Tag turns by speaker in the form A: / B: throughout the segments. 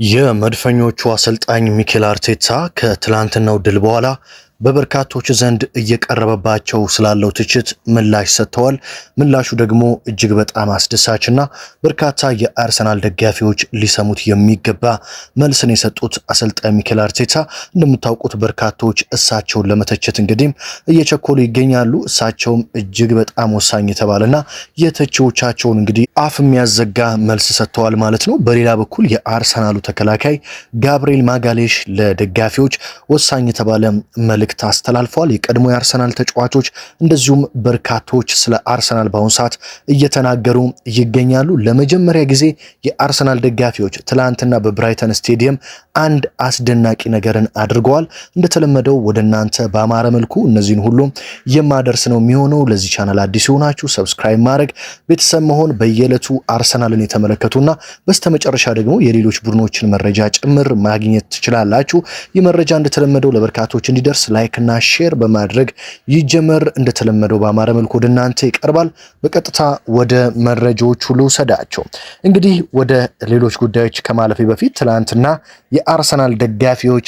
A: የመድፈኞቹ አሰልጣኝ ሚኬል አርቴታ ከትላንትናው ድል በኋላ በበርካቶች ዘንድ እየቀረበባቸው ስላለው ትችት ምላሽ ሰጥተዋል። ምላሹ ደግሞ እጅግ በጣም አስደሳችና በርካታ የአርሰናል ደጋፊዎች ሊሰሙት የሚገባ መልስን የሰጡት አሰልጣኝ ሚኬል አርቴታ እንደምታውቁት በርካቶች እሳቸውን ለመተቸት እንግዲህ እየቸኮሉ ይገኛሉ። እሳቸውም እጅግ በጣም ወሳኝ የተባለና የተቺዎቻቸውን እንግዲህ አፍ የሚያዘጋ መልስ ሰጥተዋል ማለት ነው። በሌላ በኩል የአርሰናሉ ተከላካይ ጋብሪኤል ማጋሌሽ ለደጋፊዎች ወሳኝ የተባለ መልእክት አስተላልፈዋል። የቀድሞ የአርሰናል ተጫዋቾች እንደዚሁም በርካቶች ስለ አርሰናል በአሁኑ ሰዓት እየተናገሩ ይገኛሉ። ለመጀመሪያ ጊዜ የአርሰናል ደጋፊዎች ትላንትና በብራይተን ስቴዲየም አንድ አስደናቂ ነገርን አድርገዋል። እንደተለመደው ወደ እናንተ በአማረ መልኩ እነዚህን ሁሉ የማደርስ ነው የሚሆነው። ለዚህ ቻናል አዲስ የሆናችሁ ሰብስክራይብ ማድረግ ቤተሰብ መሆን በየዕለቱ አርሰናልን የተመለከቱና በስተመጨረሻ ደግሞ የሌሎች ቡድኖችን መረጃ ጭምር ማግኘት ትችላላችሁ። ይህ መረጃ እንደተለመደው ለበርካቶች እንዲደርስ ላይክ እና ሼር በማድረግ ይጀመር። እንደተለመደው በአማረ መልኩ ወደ እናንተ ይቀርባል። በቀጥታ ወደ መረጃዎቹ ልውሰዳቸው። እንግዲህ ወደ ሌሎች ጉዳዮች ከማለፌ በፊት ትላንትና የአርሰናል ደጋፊዎች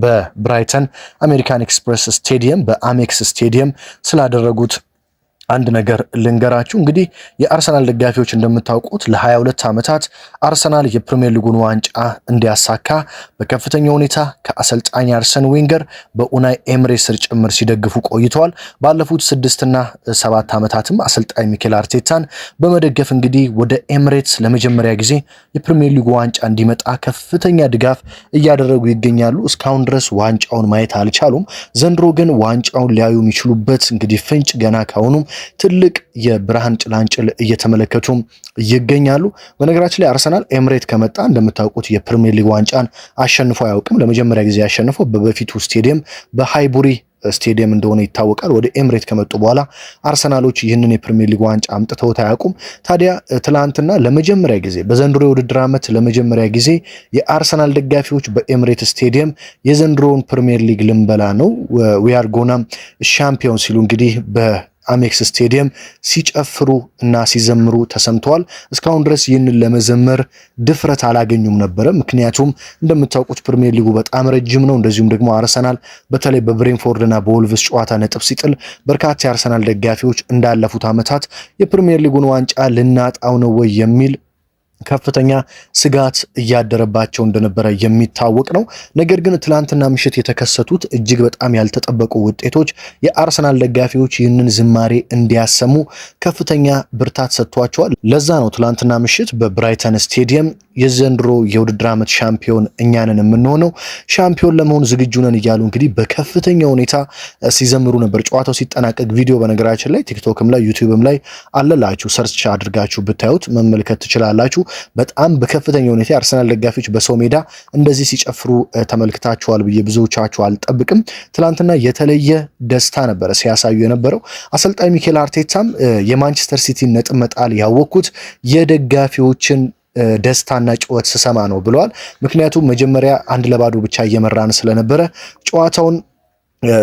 A: በብራይተን አሜሪካን ኤክስፕረስ ስቴዲየም በአሜክስ ስቴዲየም ስላደረጉት አንድ ነገር ልንገራችሁ። እንግዲህ የአርሰናል ደጋፊዎች እንደምታውቁት ለ22 ዓመታት አርሰናል የፕሪሚየር ሊጉን ዋንጫ እንዲያሳካ በከፍተኛ ሁኔታ ከአሰልጣኝ አርሰን ዌንገር በኡናይ ኤምሬ ስር ጭምር ሲደግፉ ቆይተዋል። ባለፉት 6 እና 7 ዓመታትም አሰልጣኝ ሚኬል አርቴታን በመደገፍ እንግዲህ ወደ ኤምሬትስ ለመጀመሪያ ጊዜ የፕሪሚየር ሊጉ ዋንጫ እንዲመጣ ከፍተኛ ድጋፍ እያደረጉ ይገኛሉ። እስካሁን ድረስ ዋንጫውን ማየት አልቻሉም። ዘንድሮ ግን ዋንጫውን ሊያዩ የሚችሉበት እንግዲህ ፍንጭ ገና ካሁኑ ትልቅ የብርሃን ጭላንጭል እየተመለከቱ ይገኛሉ። በነገራችን ላይ አርሰናል ኤምሬት ከመጣ እንደምታውቁት የፕሪሚየር ሊግ ዋንጫን አሸንፎ አያውቅም። ለመጀመሪያ ጊዜ ያሸነፈው በበፊቱ ስቴዲየም በሃይቡሪ ስቴዲየም እንደሆነ ይታወቃል። ወደ ኤምሬት ከመጡ በኋላ አርሰናሎች ይህንን የፕሪሚየር ሊግ ዋንጫ አምጥተውት አያውቁም። ታዲያ ትላንትና ለመጀመሪያ ጊዜ በዘንድሮ የውድድር ዓመት ለመጀመሪያ ጊዜ የአርሰናል ደጋፊዎች በኤምሬት ስቴዲየም የዘንድሮውን ፕሪሚየር ሊግ ልንበላ ነው ዊ አር ጎና ሻምፒዮን ሲሉ እንግዲህ አሜክስ ስቴዲየም ሲጨፍሩ እና ሲዘምሩ ተሰምተዋል። እስካሁን ድረስ ይህንን ለመዘመር ድፍረት አላገኙም ነበረ። ምክንያቱም እንደምታውቁት ፕሪሚየር ሊጉ በጣም ረጅም ነው። እንደዚሁም ደግሞ አርሰናል በተለይ በብሬንፎርድ እና በወልቭስ ጨዋታ ነጥብ ሲጥል በርካታ የአርሰናል ደጋፊዎች እንዳለፉት ዓመታት የፕሪሚየር ሊጉን ዋንጫ ልናጣው ነው ወይ የሚል ከፍተኛ ስጋት እያደረባቸው እንደነበረ የሚታወቅ ነው። ነገር ግን ትላንትና ምሽት የተከሰቱት እጅግ በጣም ያልተጠበቁ ውጤቶች የአርሰናል ደጋፊዎች ይህንን ዝማሬ እንዲያሰሙ ከፍተኛ ብርታት ሰጥቷቸዋል። ለዛ ነው ትላንትና ምሽት በብራይተን ስቴዲየም የዘንድሮ የውድድር ዓመት ሻምፒዮን እኛንን የምንሆነው ሻምፒዮን ለመሆን ዝግጁ ነን እያሉ እንግዲህ በከፍተኛ ሁኔታ ሲዘምሩ ነበር። ጨዋታው ሲጠናቀቅ ቪዲዮ በነገራችን ላይ ቲክቶክም ላይ ዩቲዩብም ላይ አለላችሁ፣ ሰርች አድርጋችሁ ብታዩት መመልከት ትችላላችሁ። በጣም በከፍተኛ ሁኔታ የአርሰናል ደጋፊዎች በሰው ሜዳ እንደዚህ ሲጨፍሩ ተመልክታችኋል ብዬ ብዙዎቻችሁ አልጠብቅም። ትላንትና የተለየ ደስታ ነበረ ሲያሳዩ የነበረው። አሰልጣኝ ሚኬል አርቴታም የማንቸስተር ሲቲ ነጥብ መጣል ያወቅኩት የደጋፊዎችን ደስታና ጩኸት ስሰማ ነው ብለዋል። ምክንያቱም መጀመሪያ 1-0 ብቻ እየመራን ስለነበረ ጨዋታውን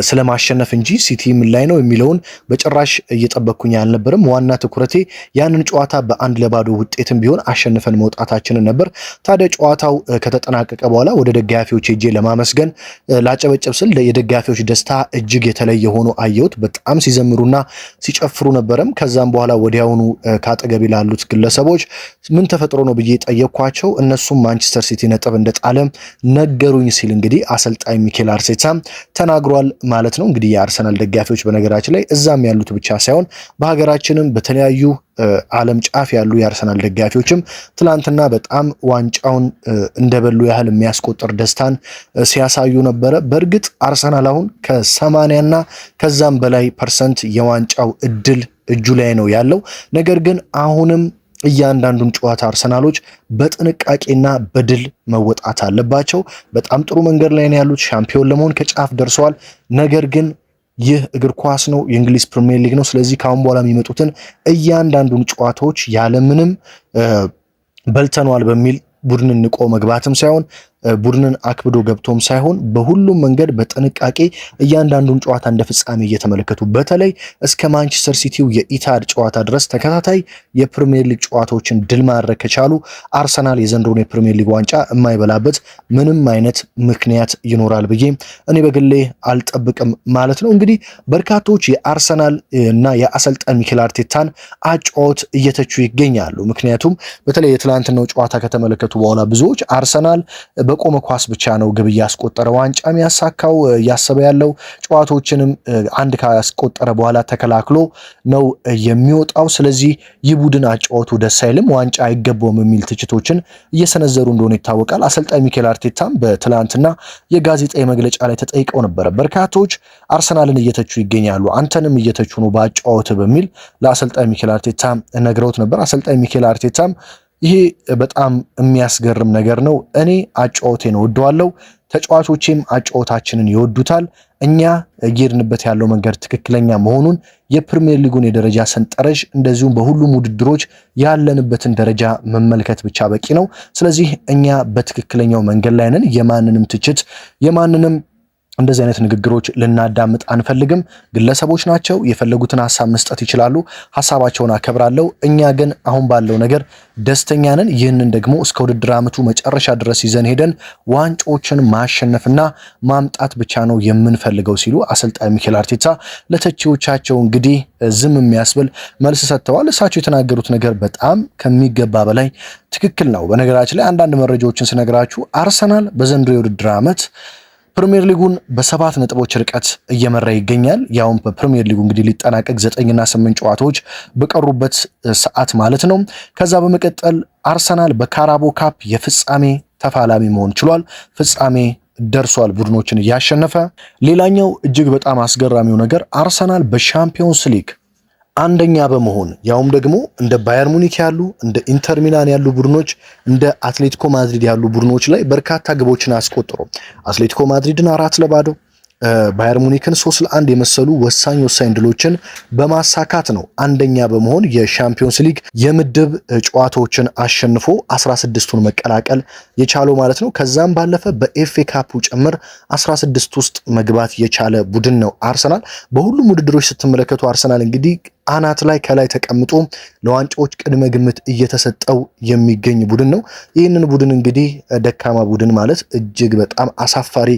A: ስለማሸነፍ እንጂ ሲቲ ምን ላይ ነው የሚለውን በጭራሽ እየጠበቅኩኝ አልነበረም። ዋና ትኩረቴ ያንን ጨዋታ በ1-0 ውጤትም ቢሆን አሸንፈን መውጣታችንን ነበር። ታዲያ ጨዋታው ከተጠናቀቀ በኋላ ወደ ደጋፊዎች ሄጄ ለማመስገን ላጨበጨብ ስል የደጋፊዎች ደስታ እጅግ የተለየ ሆኖ አየሁት። በጣም ሲዘምሩና ሲጨፍሩ ነበረም። ከዛም በኋላ ወዲያውኑ ካጠገቢ ላሉት ግለሰቦች ምን ተፈጥሮ ነው ብዬ ጠየቅኳቸው። እነሱም ማንቸስተር ሲቲ ነጥብ እንደጣለም ነገሩኝ ሲል እንግዲህ አሰልጣኝ ሚኬል አርቴታ ተናግሯል ማለት ነው። እንግዲህ የአርሰናል ደጋፊዎች በነገራችን ላይ እዛም ያሉት ብቻ ሳይሆን በሀገራችንም በተለያዩ ዓለም ጫፍ ያሉ የአርሰናል ደጋፊዎችም ትላንትና በጣም ዋንጫውን እንደበሉ ያህል የሚያስቆጥር ደስታን ሲያሳዩ ነበረ። በእርግጥ አርሰናል አሁን ከ80 እና ከዛም በላይ % የዋንጫው እድል እጁ ላይ ነው ያለው። ነገር ግን አሁንም እያንዳንዱን ጨዋታ አርሰናሎች በጥንቃቄና በድል መወጣት አለባቸው። በጣም ጥሩ መንገድ ላይ ነው ያሉት። ሻምፒዮን ለመሆን ከጫፍ ደርሰዋል። ነገር ግን ይህ እግር ኳስ ነው፣ የእንግሊዝ ፕሪሚየር ሊግ ነው። ስለዚህ ካሁን በኋላ የሚመጡትን እያንዳንዱን ጨዋታዎች ያለምንም በልተኗል በሚል ቡድን ንቆ መግባትም ሳይሆን ቡድንን አክብዶ ገብቶም ሳይሆን በሁሉም መንገድ በጥንቃቄ እያንዳንዱን ጨዋታ እንደ ፍጻሜ እየተመለከቱ በተለይ እስከ ማንቸስተር ሲቲው የኢታድ ጨዋታ ድረስ ተከታታይ የፕሪሚየር ሊግ ጨዋታዎችን ድል ማድረግ ከቻሉ አርሰናል የዘንድሮን የፕሪሚየር ሊግ ዋንጫ የማይበላበት ምንም አይነት ምክንያት ይኖራል ብዬ እኔ በግሌ አልጠብቅም ማለት ነው። እንግዲህ በርካቶች የአርሰናል እና የአሰልጣኝ ሚኬል አርቴታን አጨዋወት እየተቹ ይገኛሉ። ምክንያቱም በተለይ የትላንትናው ጨዋታ ከተመለከቱ በኋላ ብዙዎች አርሰናል በቆመ ኳስ ብቻ ነው ግብ እያስቆጠረ ዋንጫ የሚያሳካው እያሰበ ያለው ጨዋታዎችንም አንድ ካስቆጠረ በኋላ ተከላክሎ ነው የሚወጣው። ስለዚህ ይህ ቡድን አጨዋወቱ ደስ አይልም፣ ዋንጫ አይገባውም የሚል ትችቶችን እየሰነዘሩ እንደሆነ ይታወቃል። አሰልጣኝ ሚኬል አርቴታም በትላንትና የጋዜጣዊ መግለጫ ላይ ተጠይቀው ነበረ። በርካቶች አርሰናልን እየተቹ ይገኛሉ፣ አንተንም እየተቹ ነው በአጨዋወት በሚል ለአሰልጣኝ ሚኬል አርቴታ ነግረውት ነበር። አሰልጣኝ ሚኬል አርቴታም ይሄ በጣም የሚያስገርም ነገር ነው፣ እኔ አጨዋወቴን እወደዋለሁ፣ ተጫዋቾቼም አጨዋወታችንን ይወዱታል፣ እኛ እየሄድንበት ያለው መንገድ ትክክለኛ መሆኑን የፕሪሚየር ሊጉን የደረጃ ሰንጠረዥ እንደዚሁም በሁሉም ውድድሮች ያለንበትን ደረጃ መመልከት ብቻ በቂ ነው። ስለዚህ እኛ በትክክለኛው መንገድ ላይ ነን። የማንንም ትችት የማንንም እንደዚህ አይነት ንግግሮች ልናዳምጥ አንፈልግም። ግለሰቦች ናቸው፣ የፈለጉትን ሐሳብ መስጠት ይችላሉ፣ ሐሳባቸውን አከብራለሁ። እኛ ግን አሁን ባለው ነገር ደስተኛ ነን። ይህንን ደግሞ እስከ ውድድር ዓመቱ መጨረሻ ድረስ ይዘን ሄደን ዋንጫዎችን ማሸነፍና ማምጣት ብቻ ነው የምንፈልገው ሲሉ አሰልጣኝ ሚኬል አርቴታ ለተቺዎቻቸው እንግዲህ ዝም የሚያስብል መልስ ሰጥተዋል። እሳቸው የተናገሩት ነገር በጣም ከሚገባ በላይ ትክክል ነው። በነገራችን ላይ አንዳንድ መረጃዎችን ስነግራችሁ አርሰናል በዘንድሮ የውድድር ዓመት ፕሪሚየር ሊጉን በ7 ነጥቦች ርቀት እየመራ ይገኛል። ያውም በፕሪሚየር ሊጉ እንግዲህ ሊጠናቀቅ 9 እና 8 ጨዋታዎች በቀሩበት ሰዓት ማለት ነው። ከዛ በመቀጠል አርሰናል በካራቦ ካፕ የፍጻሜ ተፋላሚ መሆን ችሏል። ፍጻሜ ደርሷል ቡድኖችን እያሸነፈ። ሌላኛው እጅግ በጣም አስገራሚው ነገር አርሰናል በሻምፒዮንስ ሊግ አንደኛ በመሆን ያውም ደግሞ እንደ ባየር ሙኒክ ያሉ እንደ ኢንተር ሚላን ያሉ ቡድኖች እንደ አትሌቲኮ ማድሪድ ያሉ ቡድኖች ላይ በርካታ ግቦችን አስቆጥሮ አትሌቲኮ ማድሪድን 4-0 ባየር ሙኒክን 3-1 የመሰሉ ወሳኝ ድሎችን በማሳካት ነው አንደኛ በመሆን የሻምፒዮንስ ሊግ የምድብ ጨዋታዎችን አሸንፎ 16ቱን መቀላቀል የቻለው ማለት ነው። ከዛም ባለፈ በኤፍኤ ካፑ ጭምር 16 ውስጥ መግባት የቻለ ቡድን ነው አርሰናል። በሁሉም ውድድሮች ስትመለከቱ አርሰናል እንግዲህ አናት ላይ ከላይ ተቀምጦ ለዋንጫዎች ቅድመ ግምት እየተሰጠው የሚገኝ ቡድን ነው። ይህንን ቡድን እንግዲህ ደካማ ቡድን ማለት እጅግ በጣም አሳፋሪ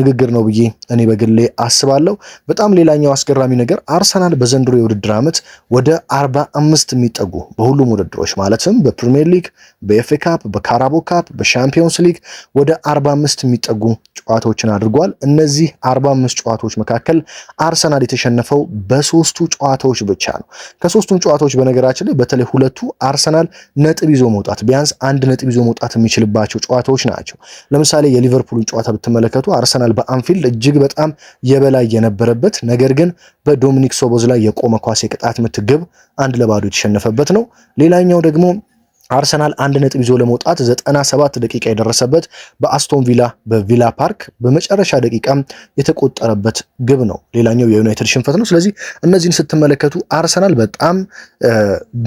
A: ንግግር ነው ብዬ እኔ በግሌ አስባለሁ። በጣም ሌላኛው አስገራሚ ነገር አርሰናል በዘንድሮ የውድድር ዓመት ወደ 45 የሚጠጉ በሁሉም ውድድሮች ማለትም በፕሪሚየር ሊግ፣ በኤፍኤ ካፕ፣ በካራቦ ካፕ፣ በሻምፒዮንስ ሊግ ወደ 45 የሚጠጉ ጨዋታዎችን አድርጓል። እነዚህ 45 ጨዋታዎች መካከል አርሰናል የተሸነፈው በ3ቱ ጨዋታዎች ብቻ ነው። ከ3ቱም ጨዋታዎች በነገራችን ላይ በተለይ ሁለቱ አርሰናል ነጥብ ይዞ መውጣት ቢያንስ አንድ ነጥብ ይዞ መውጣት የሚችልባቸው ጨዋታዎች ናቸው። ለምሳሌ የሊቨርፑልን ጨዋታ ብትመለከቱ አርሰናል በአንፊልድ እጅግ በጣም የበላይ የነበረበት ነገር ግን በዶሚኒክ ሶቦዝ ላይ የቆመ ኳስ የቅጣት ምት ግብ 1-0 የተሸነፈበት ነው። ሌላኛው ደግሞ አርሰናል አንድ ነጥብ ይዞ ለመውጣት 97 ደቂቃ የደረሰበት በአስቶን ቪላ በቪላ ፓርክ በመጨረሻ ደቂቃ የተቆጠረበት ግብ ነው። ሌላኛው የዩናይትድ ሽንፈት ነው። ስለዚህ እነዚህን ስትመለከቱ አርሰናል በጣም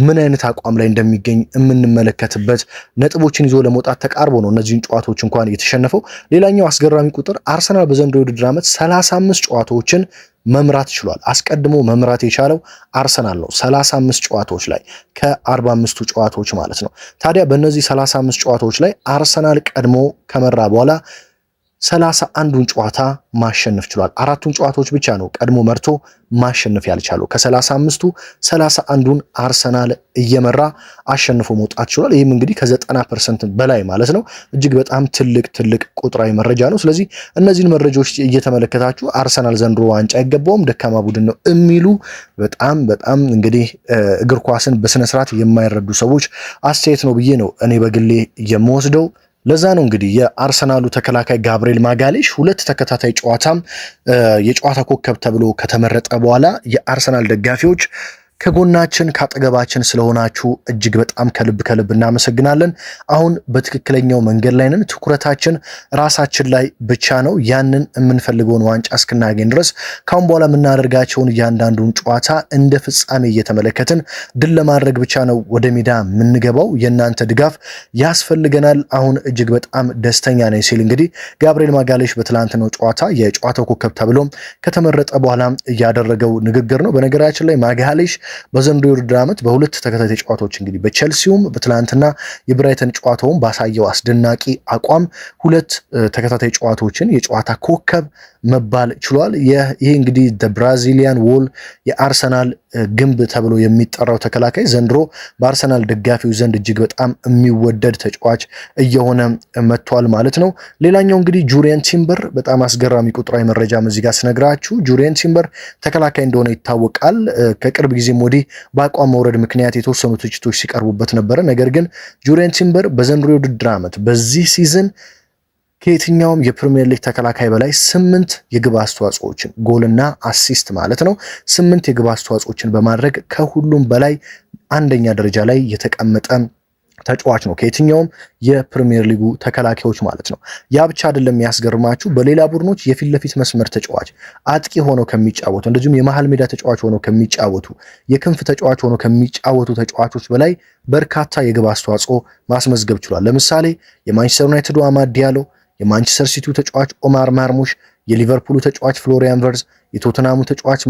A: ምን አይነት አቋም ላይ እንደሚገኝ የምንመለከትበት ነጥቦችን ይዞ ለመውጣት ተቃርቦ ነው እነዚህን ጨዋታዎች እንኳን የተሸነፈው። ሌላኛው አስገራሚ ቁጥር አርሰናል በዘንድሮው የውድድር ዓመት 35 ጨዋታዎችን መምራት ችሏል። አስቀድሞ መምራት የቻለው አርሰናል ነው 35 ጨዋታዎች ላይ ከ45ቱ ጨዋታዎች ማለት ነው። ታዲያ በእነዚህ 35 ጨዋታዎች ላይ አርሰናል ቀድሞ ከመራ በኋላ 31ዱን ጨዋታ ማሸነፍ ችሏል። 4ቱን ጨዋታዎች ብቻ ነው ቀድሞ መርቶ ማሸነፍ ያልቻለው። ከ35ቱ 31ዱን አርሰናል እየመራ አሸንፎ መውጣት ችሏል። ይህም እንግዲህ ከ90% በላይ ማለት ነው። እጅግ በጣም ትልቅ ቁጥራዊ መረጃ ነው። ስለዚህ እነዚህን መረጃዎች እየተመለከታችሁ አርሰናል ዘንድሮ ዋንጫ አይገባውም፣ ደካማ ቡድን ነው የሚሉ በጣም እንግዲህ እግር ኳስን በስነ ስርዓት የማይረዱ ሰዎች አስተያየት ነው ብዬ ነው እኔ በግሌ የምወስደው። ለዛ ነው እንግዲህ የአርሰናሉ ተከላካይ ጋብሪኤል ማጋሌሽ 2 ተከታታይ ጨዋታም የጨዋታ ኮከብ ተብሎ ከተመረጠ በኋላ የአርሰናል ደጋፊዎች ከጎናችን ካጠገባችን ስለሆናችሁ እጅግ በጣም ከልብ እናመሰግናለን። አሁን በትክክለኛው መንገድ ላይ ነን። ትኩረታችን ራሳችን ላይ ብቻ ነው። ያንን የምንፈልገውን ዋንጫ እስክናገኝ ድረስ ካሁን በኋላ የምናደርጋቸውን እያንዳንዱን ጨዋታ እንደ ፍጻሜ እየተመለከትን ድል ለማድረግ ብቻ ነው ወደ ሜዳ የምንገባው። የእናንተ ድጋፍ ያስፈልገናል። አሁን እጅግ በጣም ደስተኛ ነኝ ሲል እንግዲህ ጋብሪኤል ማጋሌሽ በትላንትናው ጨዋታ የጨዋታው ኮከብ ተብሎ ከተመረጠ በኋላ እያደረገው ንግግር ነው። በነገራችን ላይ ማጋሌሽ በዘንድሮው የውድድር ዓመት በሁለት ተከታታይ ጨዋታዎች እንግዲህ በቼልሲውም በትላንትና የብራይተን ጨዋታውን ባሳየው አስደናቂ አቋም ሁለት ተከታታይ ጨዋታዎችን የጨዋታ ኮከብ መባል ችሏል። ይሄ እንግዲህ ብራዚሊያን ዎል የአርሰናል ግንብ ተብሎ የሚጠራው ተከላካይ ዘንድሮ በአርሰናል ደጋፊው ዘንድ እጅግ በጣም የሚወደድ ተጫዋች እየሆነ መጥቷል ማለት ነው። ሌላኛው እንግዲህ ጁሪየን ቲምበር በጣም አስገራሚ ቁጥራዊ መረጃ እዚህ ጋር ስነግራችሁ ጁሪየን ቲምበር ተከላካይ እንደሆነ ይታወቃል። ከቅርብ ጊዜም ወዲህ በአቋም መውረድ ምክንያት የተወሰኑ ትችቶች ሲቀርቡበት ነበረ። ነገር ግን ጁሪየን ቲምበር በዘንድሮ የውድድር ዓመት በዚህ ሲዝን ከየትኛውም የፕሪሚየር ሊግ ተከላካይ በላይ 8 የግብ አስተዋጽኦችን ጎልና አሲስት ማለት ነው 8 የግብ አስተዋጽኦችን በማድረግ ከሁሉም በላይ አንደኛ ደረጃ ላይ የተቀመጠ ተጫዋች ነው ከየትኛውም የፕሪሚየር ሊጉ ተከላካዮች ማለት ነው። ያ ብቻ አይደለም የሚያስገርማችሁ በሌላ ቡድኖች የፊት ለፊት መስመር ተጫዋች አጥቂ ሆነው ከሚጫወቱ እንደዚሁም የመሃል ሜዳ ተጫዋች ሆነው ከሚጫወቱ የክንፍ ተጫዋች ሆነው ከሚጫወቱ ተጫዋቾች በላይ በርካታ የግብ አስተዋጽኦ ማስመዝገብ ችሏል። ለምሳሌ የማንቸስተር ዩናይትዱ አማድ ዲያሎ፣ የማንቸስተር ሲቲው ተጫዋች ኦማር ማርሙሽ፣ የሊቨርፑሉ ተጫዋች ፍሎሪያን ቨርዝ፣ የቶተናሙ ተጫዋች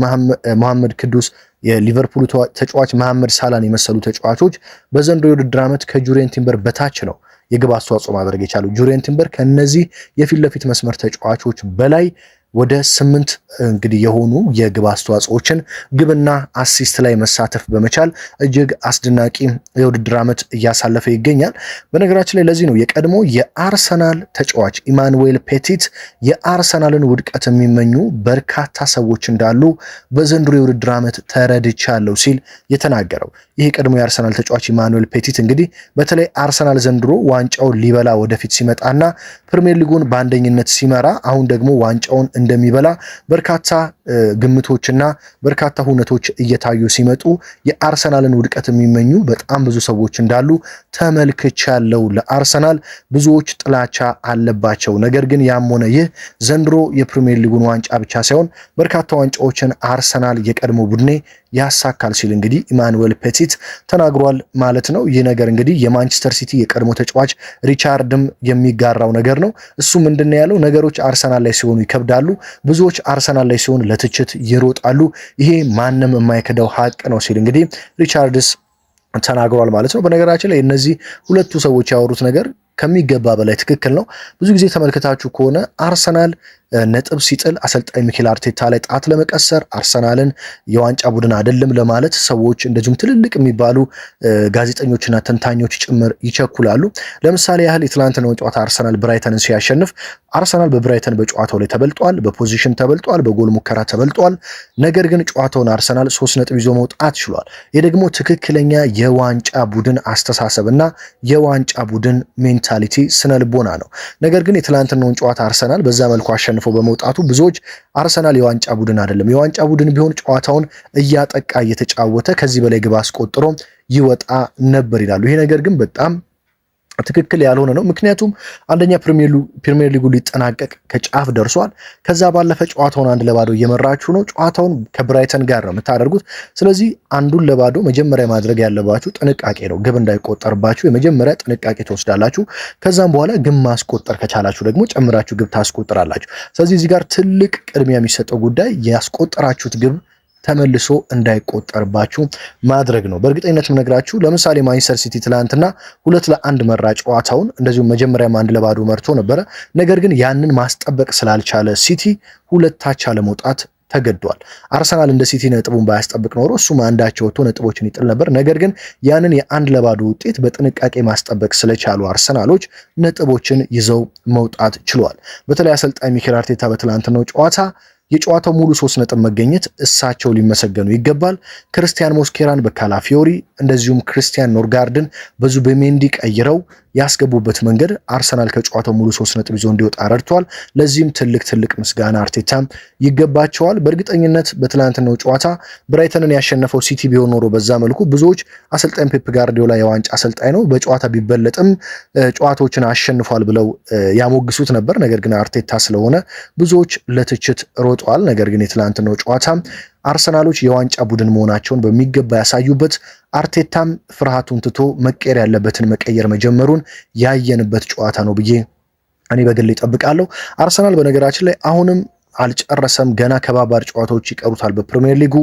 A: መሐመድ ቅዱስ፣ የሊቨርፑሉ ተጫዋች መሐመድ ሳላን የመሰሉ ተጫዋቾች በዘንድሮው የውድድር ዓመት ከጁሪየን ቲምበር በታች ነው የግብ አስተዋጽኦ ማድረግ የቻሉ። ጁሪየን ቲምበር ከነዚህ የፊት ለፊት መስመር ተጫዋቾች በላይ ወደ 8 እንግዲህ የሆኑ የግብ አስተዋጽኦችን ግብና አሲስት ላይ መሳተፍ በመቻል እጅግ አስደናቂ የውድድር ዓመት እያሳለፈ ይገኛል። በነገራችን ላይ ለዚህ ነው የቀድሞ የአርሰናል ተጫዋች ኢማኑኤል ፔቲት የአርሰናልን ውድቀት የሚመኙ በርካታ ሰዎች እንዳሉ በዘንድሮ የውድድር ዓመት ተረድቻለሁ ሲል የተናገረው። ይህ ቀድሞ የአርሰናል ተጫዋች ኢማኑኤል ፔቲት እንግዲህ በተለይ አርሰናል ዘንድሮ ዋንጫውን ሊበላ ወደፊት ሲመጣና ፕሪሚየር ሊጉን በአንደኝነት ሲመራ አሁን ደግሞ ዋንጫውን እንደሚበላ በርካታ ግምቶችና በርካታ ሁነቶች እየታዩ ሲመጡ የአርሰናልን ውድቀት የሚመኙ በጣም ብዙ ሰዎች እንዳሉ ተመልክቻለሁ። ለአርሰናል ብዙዎች ጥላቻ አለባቸው። ነገር ግን ያም ሆነ ይህ ዘንድሮ የፕሪሚየር ሊጉን ዋንጫ ብቻ ሳይሆን በርካታ ዋንጫዎችን አርሰናል የቀድሞ ቡድኔ ያሳካል ሲል እንግዲህ ኢማኑኤል ፔቲት ተናግሯል ማለት ነው። ይህ ነገር እንግዲህ የማንቸስተር ሲቲ የቀድሞ ተጫዋች ሪቻርድም የሚጋራው ነገር ነው። እሱ ምንድነው ያለው? ነገሮች አርሰናል ላይ ሲሆኑ ይከብዳሉ፣ ብዙዎች አርሰናል ላይ ሲሆን ለትችት ይሮጣሉ፣ ይሄ ማንም የማይክደው ሀቅ ነው ሲል እንግዲህ ሪቻርድስ ተናግሯል ማለት ነው። በነገራችን ላይ እነዚህ ሁለቱ ሰዎች ያወሩት ነገር ከሚገባ በላይ ትክክል ነው። ብዙ ጊዜ ተመልክታችሁ ከሆነ አርሰናል ነጥብ ሲጥል አሰልጣኝ ሚኬል አርቴታ ላይ ጣት ለመቀሰር አርሰናልን የዋንጫ ቡድን አይደለም ለማለት ሰዎች እንደዚሁም ትልልቅ የሚባሉ ጋዜጠኞችና ተንታኞች ጭምር ይቸኩላሉ። ለምሳሌ ያህል የትላንትናው ጨዋታ አርሰናል ብራይተንን ሲያሸንፍ አርሰናል በብራይተን በጨዋታው ላይ ተበልጧል፣ በፖዚሽን ተበልጧል፣ በጎል ሙከራ ተበልጧል። ነገር ግን ጨዋታውን አርሰናል 3 ነጥብ ይዞ መውጣት ችሏል። ይህ ደግሞ ትክክለኛ የዋንጫ ቡድን አስተሳሰብና የዋንጫ ቡድን ሜንታሊቲ ስነልቦና ነው። ነገር ግን የትላንትናውን ጨዋታ አርሰናል በዛ መልኩ አሸንፎ በመውጣቱ ብዙዎች አርሰናል የዋንጫ ቡድን አይደለም፣ የዋንጫ ቡድን ቢሆን ጨዋታውን እያጠቃ እየተጫወተ ከዚህ በላይ ግብ አስቆጥሮ ይወጣ ነበር ይላሉ። ይሄ ነገር ግን በጣም ትክክል ያልሆነ ነው። ምክንያቱም አንደኛ ፕሪሚየር ሊጉ ሊጠናቀቅ ከጫፍ ደርሷል። ከዛ ባለፈ ጨዋታውን 1-0 እየመራችሁ ነው። ጨዋታውን ከብራይተን ጋር ነው የምታደርጉት። ስለዚህ 1-0 መጀመሪያ ማድረግ ያለባችሁ ጥንቃቄ ነው። ግብ እንዳይቆጠርባችሁ የመጀመሪያ ጥንቃቄ ትወስዳላችሁ። ከዛም በኋላ ግብ ማስቆጠር ከቻላችሁ ደግሞ ጨምራችሁ ግብ ታስቆጥራላችሁ። ስለዚህ እዚህ ጋር ትልቅ ቅድሚያ የሚሰጠው ጉዳይ ያስቆጠራችሁት ግብ ተመልሶ እንዳይቆጠርባችሁ ማድረግ ነው። በእርግጠኝነት ምነግራችሁ ለምሳሌ ማንቸስተር ሲቲ ትላንትና 2-1 መራ ጨዋታውን፣ እንደዚሁም መጀመሪያም 1-0 መርቶ ነበረ። ነገር ግን ያንን ማስጠበቅ ስላልቻለ ሲቲ 2-አቻ ለመውጣት ተገዷል። አርሰናል እንደ ሲቲ ነጥቡን ባያስጠብቅ ኖሮ እሱም አንዳቸው ወጥቶ ነጥቦችን ይጥል ነበር። ነገር ግን ያንን የ1-0 ውጤት በጥንቃቄ ማስጠበቅ ስለቻሉ አርሰናሎች ነጥቦችን ይዘው መውጣት ችሏል። በተለይ አሰልጣኝ ሚኬል አርቴታ በትላንትናው ጨዋታ የጨዋታው ሙሉ 3 ነጥብ መገኘት እሳቸው ሊመሰገኑ ይገባል። ክርስቲያን ሞስኬራን በካላፊዮሪ እንደዚሁም ክርስቲያን ኖርጋርድን በዙቤሜንዲ ቀይረው ያስገቡበት መንገድ አርሰናል ከጨዋታው ሙሉ 3 ነጥብ ይዞ እንዲወጣ ረድቷል። ለዚህም ትልቅ ምስጋና አርቴታም ይገባቸዋል። በእርግጠኝነት በትላንትናው ጨዋታ ብራይተንን ያሸነፈው ሲቲ ቢሆን ኖሮ በዛ መልኩ ብዙዎች አሰልጣኝ ፔፕ ጋርዲዮላ የዋንጫ አሰልጣኝ ነው፣ በጨዋታ ቢበለጥም ጨዋታዎችን አሸንፏል ብለው ያሞግሱት ነበር። ነገር ግን አርቴታ ስለሆነ ብዙዎች ለትችት ሮጠዋል። ነገር ግን የትላንትናው ጨዋታ አርሰናሎች የዋንጫ ቡድን መሆናቸውን በሚገባ ያሳዩበት፣ አርቴታም ፍርሃቱን ትቶ መቀየር ያለበትን መቀየር መጀመሩን ያየንበት ጨዋታ ነው ብዬ እኔ በግል ይጠብቃለሁ። አርሰናል በነገራችን ላይ አሁንም አልጨረሰም። ገና ከባባድ ጨዋታዎች ይቀሩታል በፕሪሚየር ሊጉ።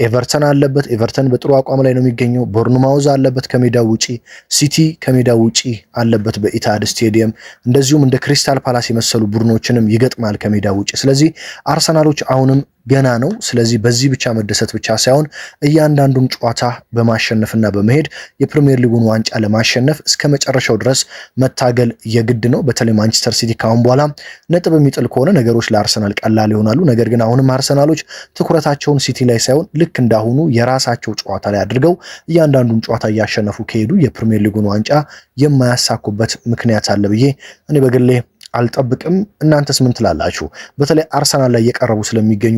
A: ኤቨርተን አለበት። ኤቨርተን በጥሩ አቋም ላይ ነው የሚገኘው። ቦርንማውዝ አለበት ከሜዳው ውጪ። ሲቲ ከሜዳው ውጪ አለበት በኢታድ ስቴዲየም። እንደዚሁም እንደ ክሪስታል ፓላስ የመሰሉ ቡድኖችንም ይገጥማል ከሜዳው ውጪ። ስለዚህ አርሰናሎች አሁንም ገና ነው። ስለዚህ በዚህ ብቻ መደሰት ብቻ ሳይሆን እያንዳንዱን ጨዋታ በማሸነፍና በመሄድ የፕሪሚየር ሊጉን ዋንጫ ለማሸነፍ እስከ መጨረሻው ድረስ መታገል የግድ ነው። በተለይ ማንቸስተር ሲቲ ካሁን በኋላ ነጥብ የሚጥል ከሆነ ነገሮች ለአርሰናል ቀላል ይሆናሉ። ነገር ግን አሁንም አርሰናሎች ትኩረታቸውን ሲቲ ላይ ሳይሆን ልክ እንዳሁኑ የራሳቸው ጨዋታ ላይ አድርገው እያንዳንዱን ጨዋታ እያሸነፉ ከሄዱ የፕሪሚየር ሊጉን ዋንጫ የማያሳኩበት ምክንያት አለ ብዬ እኔ በግሌ አልጠብቅም። እናንተስ ምን ትላላችሁ? በተለይ አርሰናል ላይ እየቀረቡ ስለሚገኙ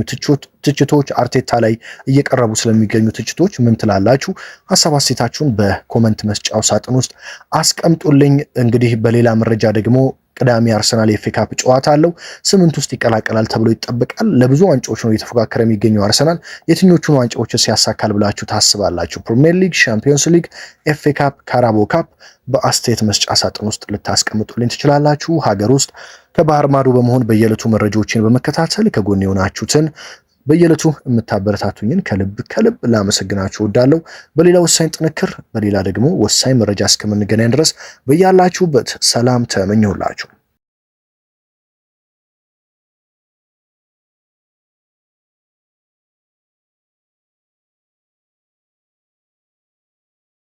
A: ትችቶች፣ አርቴታ ላይ እየቀረቡ ስለሚገኙ ትችቶች ምን ትላላችሁ? ሀሳብ አስተያየታችሁን በኮመንት መስጫው ሳጥን ውስጥ አስቀምጡልኝ። እንግዲህ በሌላ መረጃ ደግሞ ቅዳሜ አርሰናል የኤፍ ኤ ካፕ ጨዋታ አለው። 8 ውስጥ ይቀላቀላል ተብሎ ይጠበቃል። ለብዙ ዋንጫዎች ነው እየተፎካከረ የሚገኘው አርሰናል። የትኞቹን ዋንጫዎች ሲያሳካል ብላችሁ ታስባላችሁ? ፕሪሚየር ሊግ፣ ሻምፒዮንስ ሊግ፣ ኤፍ ኤ ካፕ፣ ካራቦ ካፕ በአስተያየት መስጫ ሳጥን ውስጥ ልታስቀምጡልኝ ትችላላችሁ። ሀገር ውስጥ ከባህር ማዶ በመሆን በየዕለቱ መረጃዎችን በመከታተል ከጎን የሆናችሁትን በየዕለቱ የምታበረታቱኝን ከልብ ላመሰግናችሁ እወዳለሁ። በሌላ ወሳኝ ጥንክር፣ በሌላ ደግሞ ወሳኝ መረጃ እስከምንገናኝ ድረስ በያላችሁበት ሰላም ተመኘሁላችሁ።